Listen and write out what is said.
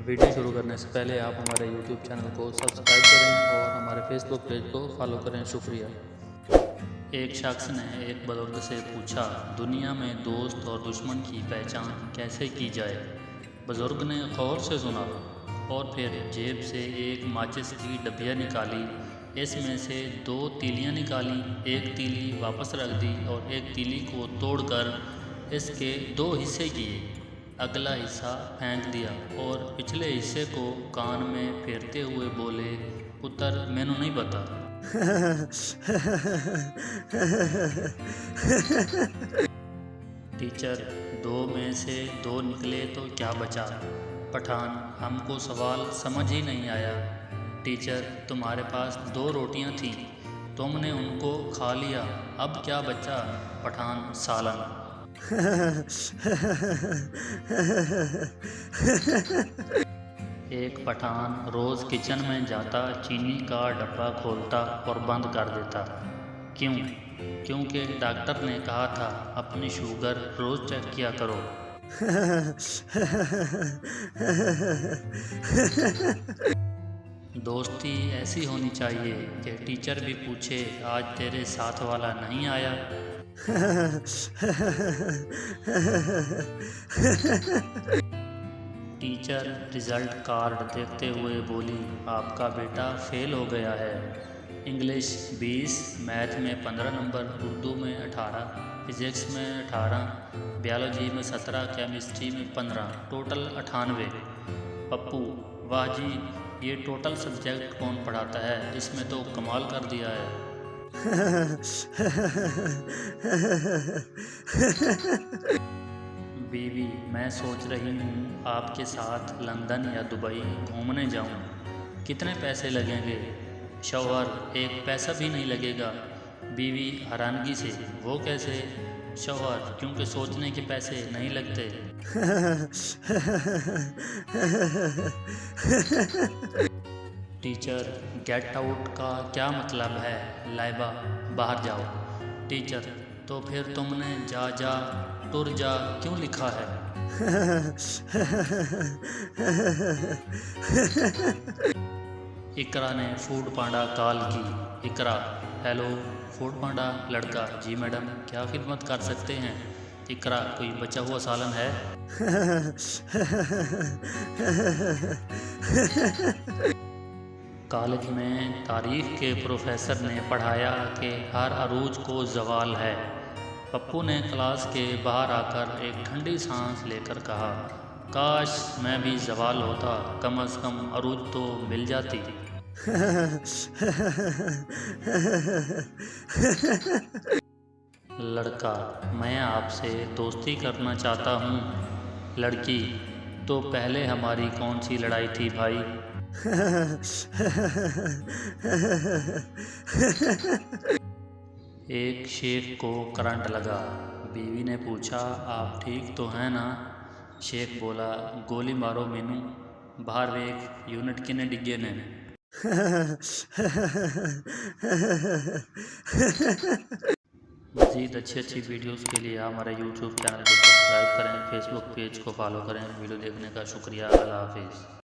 Video शुरू करने से पहले आप हमारे YouTube चैनल को सब्सक्राइब करें और हमारे फेसबुक पेज को फॉलो करें। शुक्रिया। एक शख्स ने एक बुजुर्ग से पूछा, दुनिया में दोस्त और दुश्मन की पहचान कैसे की जाए। बुजुर्ग ने गौर से सुना और फिर जेब से एक माचिस की डबिया निकाली। इसमें से 2 तीलियां निकाली, एक तीली वापस रख दी और एक तीली को तोड़कर इसके 2 हिस्से किए। अगला हिस्सा फेंक दिया और पिछले हिस्से को कान में फेरते हुए बोले, पुत्र मैनू नहीं पता। टीचर, 2 में से 2 निकले तो क्या बचा? पठान, हमको सवाल समझ ही नहीं आया। टीचर, तुम्हारे पास 2 रोटियां थीं, तुमने उनको खा लिया, अब क्या बचा? पठान, सालन। एक पठान रोज़ किचन में जाता, चीनी का डब्बा खोलता और बंद कर देता। क्यों? क्योंकि डॉक्टर ने कहा था अपनी शुगर रोज़ चेक किया करो। दोस्ती ऐसी होनी चाहिए कि टीचर भी पूछे, आज तेरे साथ वाला नहीं आया। टीचर रिजल्ट कार्ड देखते हुए बोली, आपका बेटा फेल हो गया है। इंग्लिश 20, मैथ में 15 नंबर, उर्दू में 18, फिजिक्स में 18, बायोलॉजी में 17, केमिस्ट्री में 15, टोटल 98। पप्पू, वाह जी, ये टोटल सब्जेक्ट कौन पढ़ाता है, इसमें तो कमाल कर दिया है। बीवी, मैं सोच रही हूँ आपके साथ लंदन या दुबई घूमने जाऊँ, कितने पैसे लगेंगे? शौहर, 1 पैसा भी नहीं लगेगा। बीवी हैरानगी से, वो कैसे? शौहर, क्योंकि सोचने के पैसे नहीं लगते। टीचर, गेट आउट का क्या मतलब है? लाइबा, बाहर जाओ। टीचर, तो फिर तुमने जा जा टुर जा क्यों लिखा है? इकरा ने फूड पांडा कॉल की। इकरा, हेलो फूड पांडा। लड़का, जी मैडम, क्या खिदमत कर सकते हैं? इकरा, कोई बचा हुआ सालन है? कॉलेज में तारीख के प्रोफेसर ने पढ़ाया कि हर अरूज को ज़वाल है। पप्पू ने क्लास के बाहर आकर एक ठंडी सांस लेकर कहा, काश मैं भी ज़वाल होता, कम से कम अरूज तो मिल जाती। लड़का, मैं आपसे दोस्ती करना चाहता हूँ। लड़की, तो पहले हमारी कौन सी लड़ाई थी भाई? एक शेख को करंट लगा। बीवी ने पूछा, आप ठीक तो हैं ना? शेख बोला, गोली मारो मैनू, बाहर वेख यूनिट किने डिगे ने। मज़ीद अच्छी वीडियोस के लिए हमारे YouTube चैनल को सब्सक्राइब करें, फेसबुक पेज को फॉलो करें। वीडियो देखने का शुक्रिया। अल्लाह हाफिज़।